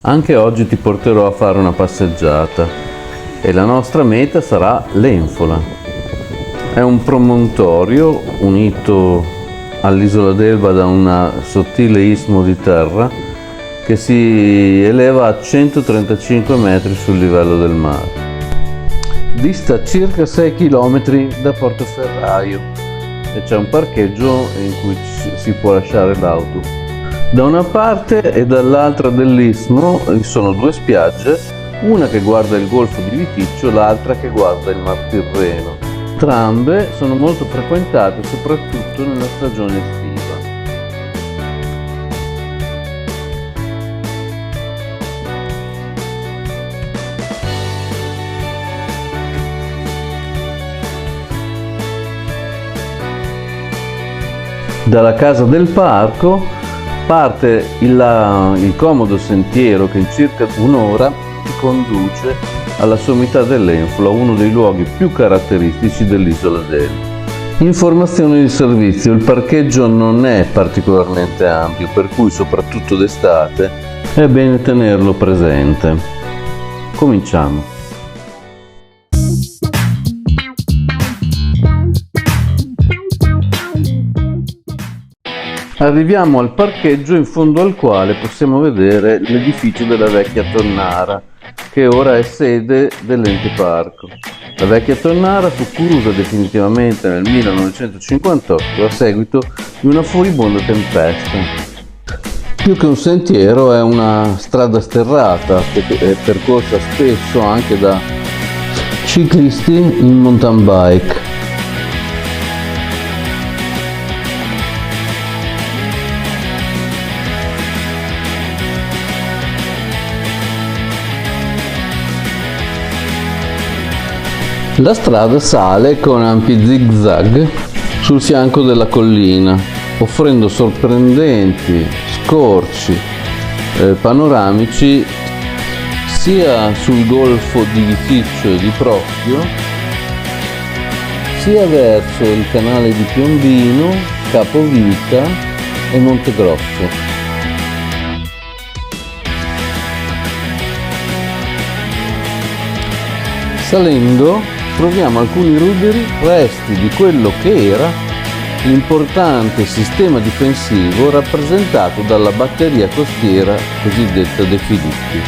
Anche oggi ti porterò a fare una passeggiata e la nostra meta sarà l'Enfola. È un promontorio unito all'isola d'Elba da un sottile istmo di terra che si eleva a 135 metri sul livello del mare. Dista circa 6 km da Portoferraio e c'è un parcheggio in cui si può lasciare l'auto. Da una parte e dall'altra dell'istmo ci sono due spiagge, una che guarda il golfo di Viticcio, l'altra che guarda il Mar Tirreno. Entrambe sono molto frequentate soprattutto nella stagione estiva. Dalla casa del parco parte il comodo sentiero che in circa un'ora ti conduce alla sommità dell'Enfola, uno dei luoghi più caratteristici dell'isola d'Elba. Informazioni di servizio: il parcheggio non è particolarmente ampio, per cui soprattutto d'estate è bene tenerlo presente. Cominciamo. Arriviamo al parcheggio in fondo al quale possiamo vedere l'edificio della vecchia tonnara, che ora è sede dell'ente parco. La vecchia tonnara fu chiusa definitivamente nel 1958 a seguito di una furibonda tempesta. Più che un sentiero è una strada sterrata che è percorsa spesso anche da ciclisti in mountain bike. La strada sale con ampi zig-zag sul fianco della collina, offrendo sorprendenti scorci panoramici sia sul golfo di Viticcio e di Procchio, sia verso il canale di Piombino, Capovita e Montegrosso. Salendo troviamo alcuni ruderi resti di quello che era l'importante sistema difensivo rappresentato dalla batteria costiera cosiddetta De Filippi.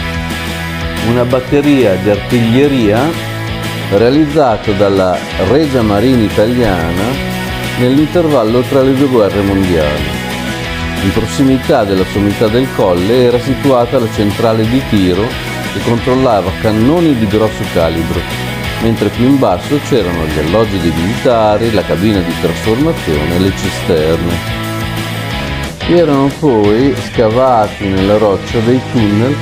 Una batteria di artiglieria realizzata dalla Regia Marina Italiana nell'intervallo tra le due guerre mondiali. In prossimità della sommità del colle era situata la centrale di tiro che controllava cannoni di grosso calibro, mentre più in basso c'erano gli alloggi dei militari, la cabina di trasformazione e le cisterne. Erano poi scavati nella roccia dei tunnel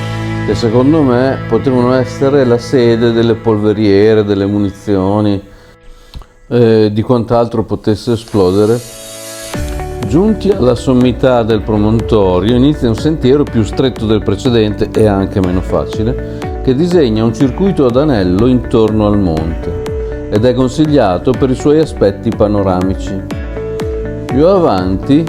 che secondo me potevano essere la sede delle polveriere, delle munizioni, di quant'altro potesse esplodere. Giunti alla sommità del promontorio inizia un sentiero più stretto del precedente e anche meno facile, che disegna un circuito ad anello intorno al monte ed è consigliato per i suoi aspetti panoramici. Più avanti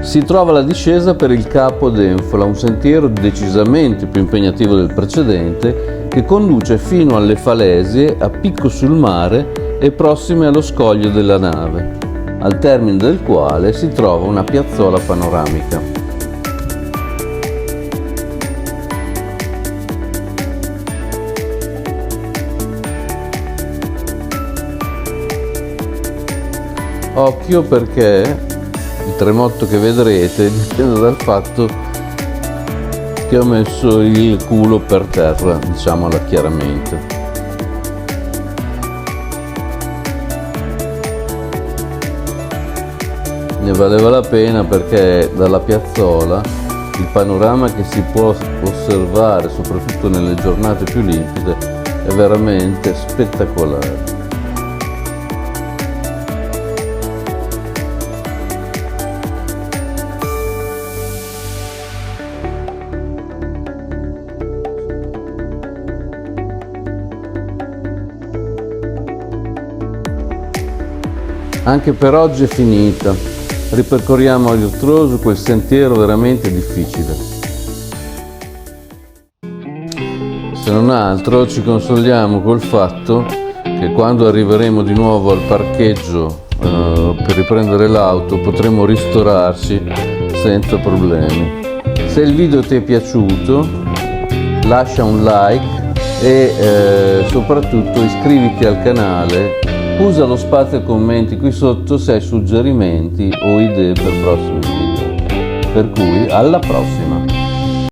si trova la discesa per il Capo d'Enfola, un sentiero decisamente più impegnativo del precedente che conduce fino alle falesie a picco sul mare e prossime allo scoglio della nave, al termine del quale si trova una piazzola panoramica. Occhio perché il tremotto che vedrete dipende dal fatto che ho messo il culo per terra, diciamola chiaramente. Ne valeva la pena perché dalla piazzola il panorama che si può osservare, soprattutto nelle giornate più limpide, è veramente spettacolare. Anche per oggi è finita. Ripercorriamo a ritroso quel sentiero veramente difficile. Se non altro ci consoliamo col fatto che quando arriveremo di nuovo al parcheggio per riprendere l'auto potremo ristorarci senza problemi. Se il video ti è piaciuto, lascia un like e soprattutto iscriviti al canale, usa lo spazio commenti qui sotto se hai suggerimenti o idee per prossimi video. Per cui alla prossima!